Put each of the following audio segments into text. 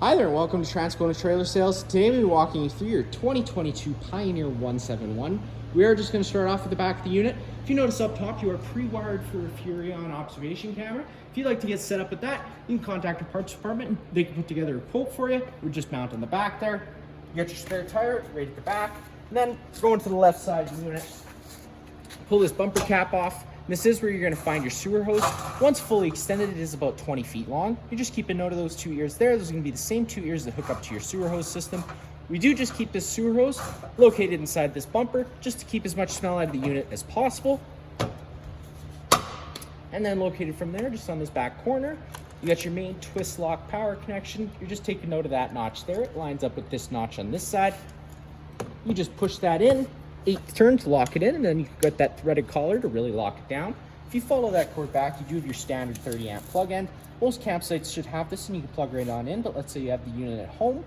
Hi there, welcome to Transcona Trailer Sales. Today we'll be walking you through your 2022 Pioneer 171. We are just going to start off with the back of the unit. If you notice up top, you are pre-wired for a Furrion observation camera. If you'd like to get set up with that, you can contact the parts department and they can put together a quote for you. We're just mount on the back there. You got your spare tire right at the back. And then going to the left side of the unit, pull this bumper cap off. This is where you're going to find your sewer hose. Once fully extended, it is about 20 feet long. You just keep a note of those two ears there. Those are going to be the same two ears that hook up to your sewer hose system. We do just keep this sewer hose located inside this bumper just to keep as much smell out of the unit as possible. And then located from there, just on this back corner, you got your main twist lock power connection. You're just taking note of that notch there. It lines up with this notch on this side. You just push that in. 8th turn to lock it in, and then you got that threaded collar to really lock it down. If you follow that cord back, you do have your standard 30 amp plug end. Most campsites should have this and you can plug right on in, but let's say you have the unit at home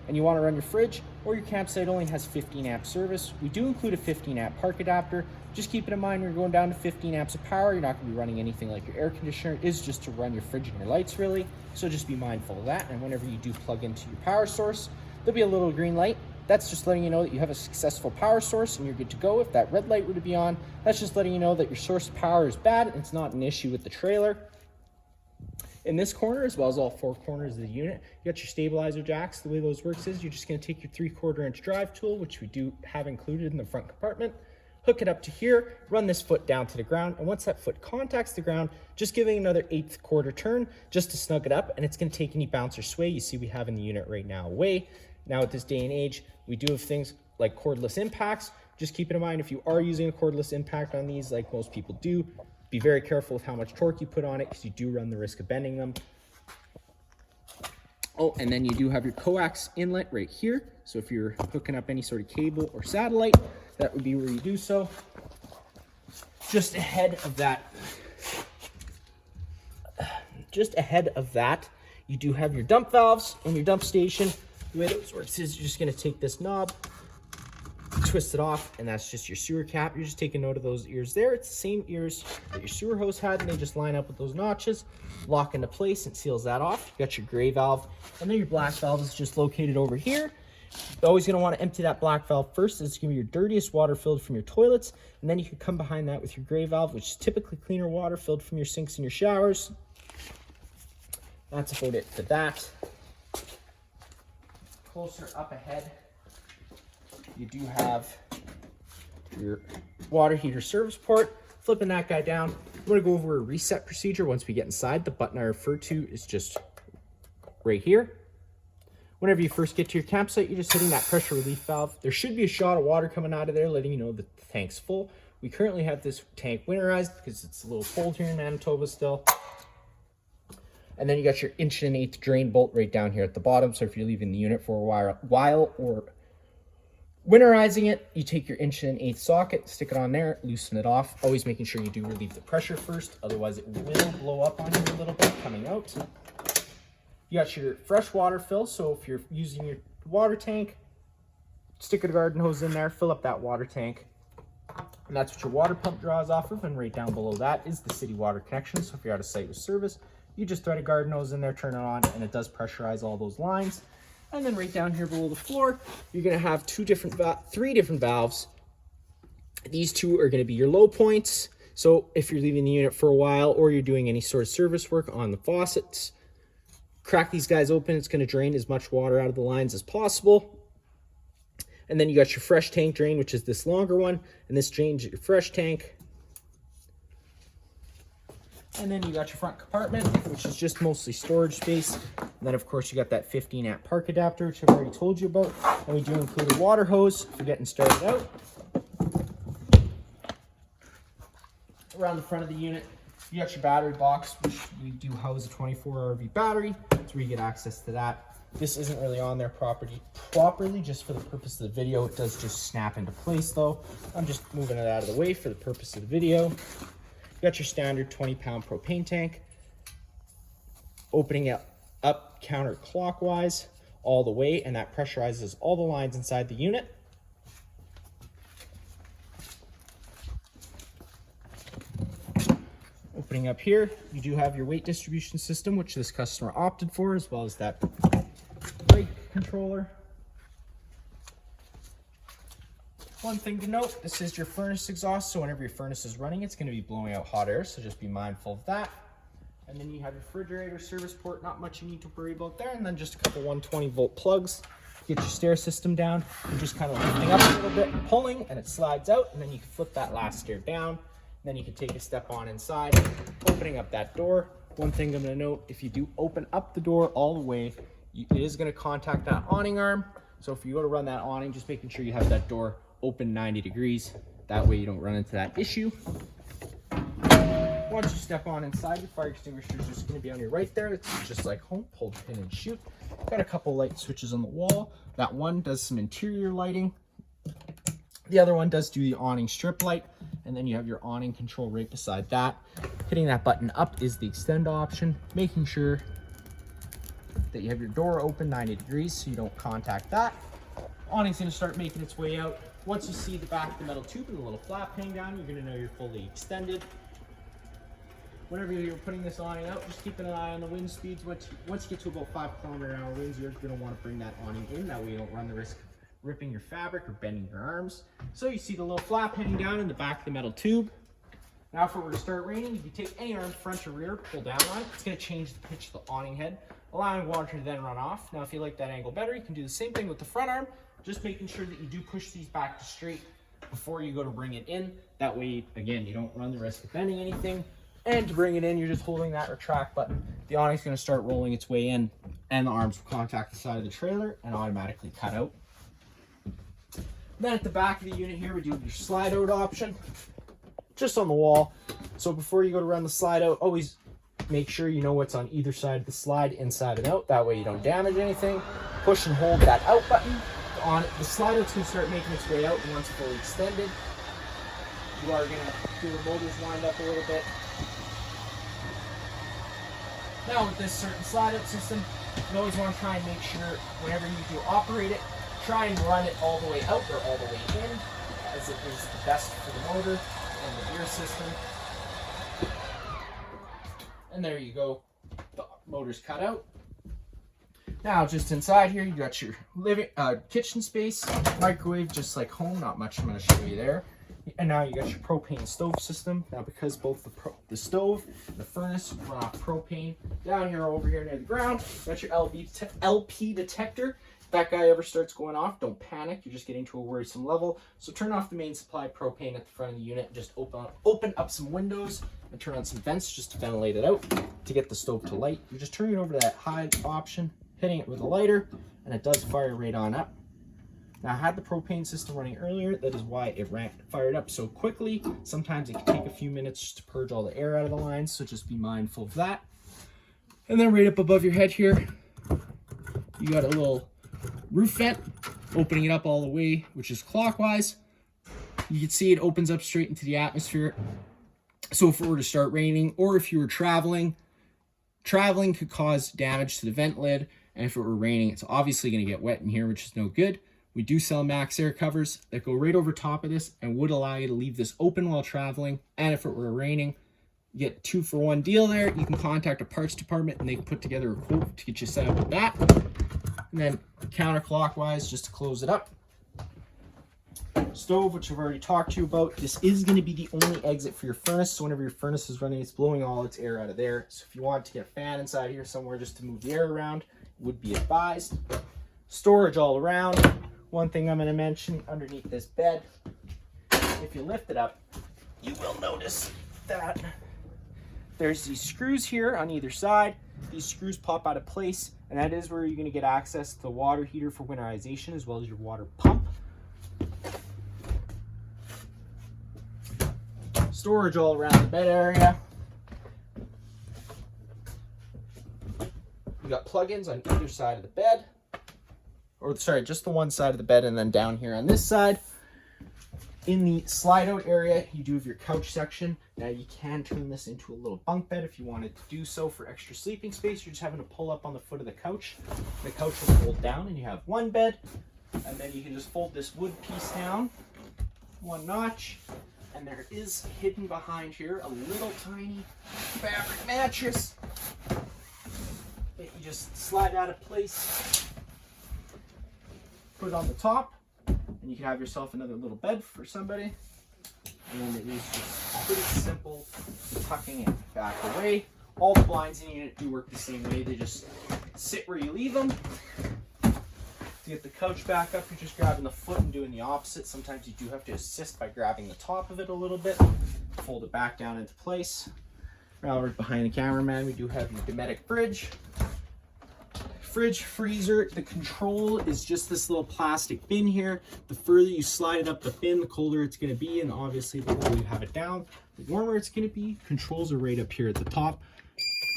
and you want to run your fridge, or your campsite only has 15 amp service. We do include a 15 amp park adapter. Just keep it in mind when you're going down to 15 amps of power, you're not going to be running anything like your air conditioner. It is just to run your fridge and your lights really, so just be mindful of that. And whenever you do plug into your power source, there'll be a little green light. That's just letting you know that you have a successful power source and you're good to go. If that red light were to be on, that's just letting you know that your source of power is bad and it's not an issue with the trailer. In this corner, as well as all 4 corners of the unit, you got your stabilizer jacks. The way those works is you're just going to take your 3/4 inch drive tool, which we do have included in the front compartment, hook it up to here, run this foot down to the ground, and once that foot contacts the ground, just giving another 1/8 quarter turn just to snug it up, and it's going to take any bounce or sway you see we have in the unit right now away. Now at this day and age, we do have things like cordless impacts. Just keep in mind, if you are using a cordless impact on these, like most people do, be very careful with how much torque you put on it because you do run the risk of bending them. Oh, and then you do have your coax inlet right here. So if you're hooking up any sort of cable or satellite, that would be where you do so. Just ahead of that, you do have your dump valves and your dump station. The way those works is you're just going to take this knob, twist it off, and that's just your sewer cap. You're just taking note of those ears there. It's the same ears that your sewer hose had, and they just line up with those notches, lock into place, and seals that off. You got your gray valve, and then your black valve is just located over here. You're always going to want to empty that black valve first. It's going to be your dirtiest water filled from your toilets, and then you can come behind that with your gray valve, which is typically cleaner water filled from your sinks and your showers. That's about it for that. Closer up ahead, you do have your water heater service port. Flipping that guy down, I'm going to go over a reset procedure once we get inside. The button I refer to is just right here. Whenever you first get to your campsite, you're just hitting that pressure relief valve. There should be a shot of water coming out of there, letting you know that the tank's full. We currently have this tank winterized because it's a little cold here in Manitoba still. And then you got your 1 1/8 drain bolt right down here at the bottom. So if you're leaving the unit for a while or winterizing it, you take your 1 1/8 socket, stick it on there, loosen it off. Always making sure you do relieve the pressure first. Otherwise it will blow up on you a little bit coming out. You got your fresh water fill. So if you're using your water tank, stick a garden hose in there, fill up that water tank. And that's what your water pump draws off of. And right down below that is the city water connection. So if you're out of site with service, you just thread a garden hose in there, turn it on, and it does pressurize all those lines. And then right down here below the floor, you're going to have 3 different valves. These 2 are going to be your low points. So if you're leaving the unit for a while or you're doing any sort of service work on the faucets, crack these guys open. It's going to drain as much water out of the lines as possible. And then you got your fresh tank drain, which is this longer one, and this drains your fresh tank. And then you got your front compartment, which is just mostly storage space. And then, of course, you got that 15 amp park adapter, which I've already told you about. And we do include a water hose for getting started out. Around the front of the unit, you got your battery box, which we do house a 24 RV battery. That's where you get access to that. This isn't really on there properly, just for the purpose of the video. It does just snap into place, though. I'm just moving it out of the way for the purpose of the video. You got your standard 20-pound propane tank, opening it up counterclockwise all the way, and that pressurizes all the lines inside the unit. Opening up here, you do have your weight distribution system, which this customer opted for, as well as that brake controller. One thing to note, this is your furnace exhaust, so whenever your furnace is running, it's going to be blowing out hot air, so just be mindful of that. And then you have your refrigerator service port, not much you need to worry about there, and then just a couple 120-volt plugs. Get your stair system down. You're just kind of lifting up a little bit and pulling, and it slides out, and then you can flip that last stair down. Then you can take a step on inside, opening up that door. One thing I'm going to note, if you do open up the door all the way, it is going to contact that awning arm. So if you go to run that awning, just making sure you have that door open 90 degrees. That way you don't run into that issue. Once you step on inside, your fire extinguisher is just going to be on your right there. It's just like home. Pull the pin and shoot. Got a couple light switches on the wall. That one does some interior lighting. The other one does do the awning strip light. And then you have your awning control right beside that. Hitting that button up is the extend option. Making sure that you have your door open 90 degrees so you don't contact that. Awning's going to start making its way out. Once you see the back of the metal tube and the little flap hang down, you're going to know you're fully extended. Whenever you're putting this awning out, just keep an eye on the wind speeds. Once you get to about 5 km/h winds, you're going to want to bring that awning in. That way you don't run the risk of ripping your fabric or bending your arms. So you see the little flap hanging down in the back of the metal tube. Now if it were to start raining, if you take any arm, front or rear, pull down on it, it's going to change the pitch of the awning head, allowing water to then run off. Now if you like that angle better, you can do the same thing with the front arm, just making sure that you do push these back to straight before you go to bring it in. That way, again, you don't run the risk of bending anything. And to bring it in, you're just holding that retract button. The awning's going to start rolling its way in, and the arms will contact the side of the trailer and automatically cut out. Then at the back of the unit here, we do your slide out option, just on the wall. So before you go to run the slide out, always make sure you know what's on either side of the slide, inside and out. That way you don't damage anything. Push and hold that out button. The slide out's going to start making its way out, and once fully extended, you are going to do the motors wind up a little bit. Now with this certain slide out system, you always want to try and make sure whenever you do operate it, try and run it all the way out or all the way in, as it is the best for the motor and the gear system. And there you go, the motor's cut out. Now just inside here, you got your kitchen space, microwave, just like home, not much I'm going to show you there. And now you got your propane stove system. Now because both the stove and the furnace run off propane, down here over here near the ground, you got your LP detector. If that guy ever starts going off, don't panic. You're just getting to a worrisome level. So turn off the main supply propane at the front of the unit and just open up some windows and turn on some vents just to ventilate it out to get the stove to light. You're just turning it over to that hide option, hitting it with a lighter, and it does fire right on up. Now, I had the propane system running earlier. That is why it fired up so quickly. Sometimes it can take a few minutes just to purge all the air out of the lines, so just be mindful of that. And then right up above your head here, you got a little roof vent, opening it up all the way, which is clockwise. You can see it opens up straight into the atmosphere. So if it were to start raining, or if you were traveling could cause damage to the vent lid. And if it were raining, it's obviously going to get wet in here, which is no good. We do sell max air covers that go right over top of this and would allow you to leave this open while traveling. And if it were raining, you get a 2-for-1 deal there. You can contact a parts department and they can put together a quote to get you set up with that. And then counterclockwise, just to close it up. Stove, which I've already talked to you about. This is going to be the only exit for your furnace. So whenever your furnace is running, it's blowing all its air out of there. So if you want to get a fan inside here somewhere just to move the air around, it would be advised. Storage all around. One thing I'm going to mention underneath this bed, if you lift it up, you will notice that there's these screws here on either side. These screws pop out of place, and that is where you're going to get access to the water heater for winterization as well as your water pump. Storage all around the bed area. You got plugins on either side of the bed. Or sorry, just the one side of the bed, and then down here on this side. In the slide out area, you do have your couch section. Now you can turn this into a little bunk bed if you wanted to do so for extra sleeping space. You're just having to pull up on the foot of the couch. The couch will fold down and you have one bed. And then you can just fold this wood piece down one notch. And there is hidden behind here a little tiny fabric mattress that you just slide out of place put it on the top, and you can have yourself another little bed for somebody. And then it is just pretty simple tucking it back away. All the blinds in the unit do work the same way. They just sit where you leave them. To get the couch back up, you're just grabbing the foot and doing the opposite. Sometimes you do have to assist by grabbing the top of it a little bit. Fold it back down into place. Now we're behind the cameraman. We do have your Dometic fridge. Fridge, freezer. The control is just this little plastic bin here. The further you slide it up the bin, the colder it's going to be, and obviously the lower you have it down, the warmer it's going to be. Controls are right up here at the top.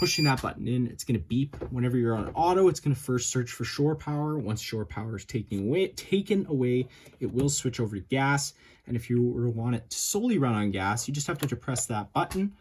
Pushing that button in, it's going to beep. Whenever you're on auto, it's going to first search for shore power. Once shore power is taken away, it will switch over to gas. And if you want it to solely run on gas, you just have to depress that button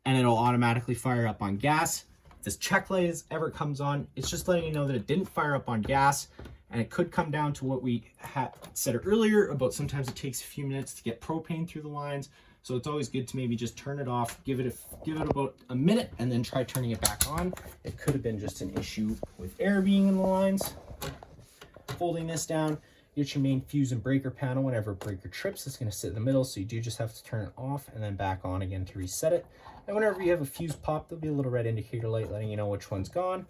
and it'll automatically fire up on gas. If this check light ever comes on, it's just letting you know that it didn't fire up on gas. And it could come down to what we had said earlier about sometimes it takes a few minutes to get propane through the lines. So it's always good to maybe just turn it off, give it about a minute, and then try turning it back on. It could have been just an issue with air being in the lines. Folding this down, get your main fuse and breaker panel. Whenever a breaker trips, it's going to sit in the middle, so you do just have to turn it off and then back on again to reset it. And whenever you have a fuse pop, there'll be a little red indicator light letting you know which one's gone.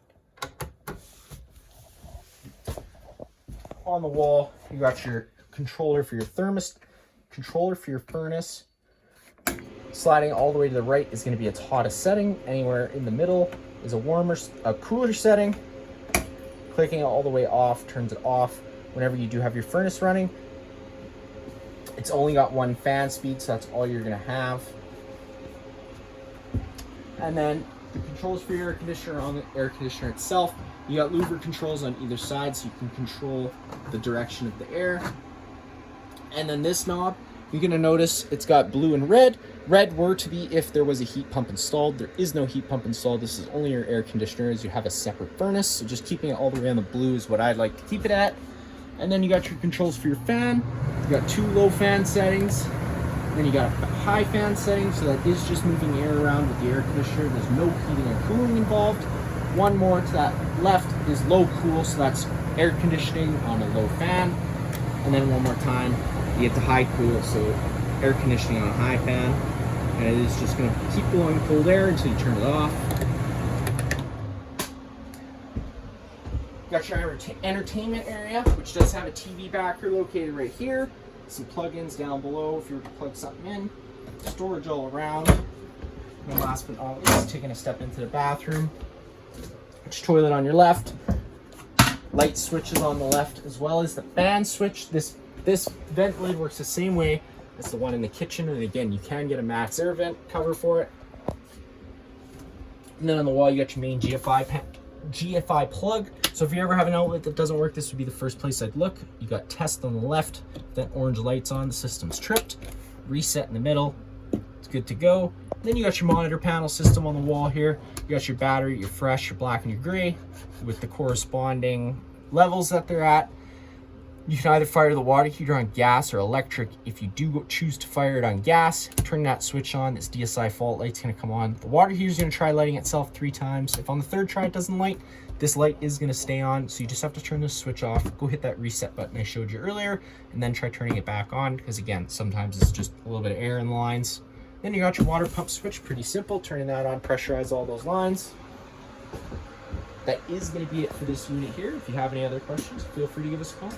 On the wall, you got your controller for your thermostat, controller for your furnace. Sliding all the way to the right is going to be its hottest setting. Anywhere in the middle is a cooler setting. Clicking it all the way off turns it off. Whenever you do have your furnace running, it's only got one fan speed, so that's all you're going to have. And then the controls for your air conditioner on the air conditioner itself. You got louver controls on either side, so you can control the direction of the air. And then this knob, you're going to notice it's got blue and red. Red were to be if there was a heat pump installed. There is no heat pump installed. This is only your air conditioner, as you have a separate furnace. So just keeping it all the way on the blue is what I'd like to keep it at. And then you got your controls for your fan. You got 2 low fan settings. Then you got a high fan setting, so that is just moving air around with the air conditioner. There's no heating or cooling involved. One more to that left is low cool, so that's air conditioning on a low fan. And then one more time, you get the high cool, so air conditioning on a high fan. And it is just going to keep blowing cold air until you turn it off. Got your entertainment area, which does have a TV backer located right here. Some plugins down below if you were to plug something in. Storage all around. And last but not least, taking a step into the bathroom. Which toilet on your left. Light switches on the left, as well as the fan switch. This vent lid works the same way as the one in the kitchen, and again, you can get a max air vent cover for it. And then on the wall, you got your main GFI plug. So if you ever have an outlet that doesn't work, this would be the first place I'd look. You got test on the left, then orange lights on, the system's tripped. Reset in the middle, it's good to go. Then you got your monitor panel system on the wall here. You got your battery, your fresh, your black, and your gray with the corresponding levels that they're at. You can either fire the water heater on gas or electric. If you do choose to fire it on gas, turn that switch on. This DSI fault light's going to come on. The water heater is going to try lighting itself 3 times. If on the 3rd try it doesn't light, this light is going to stay on. So you just have to turn this switch off. Go hit that reset button I showed you earlier, and then try turning it back on, because again, sometimes it's just a little bit of air in the lines. Then you got your water pump switch, pretty simple. Turning that on, pressurize all those lines. That is going to be it for this unit here. If you have any other questions, feel free to give us a call.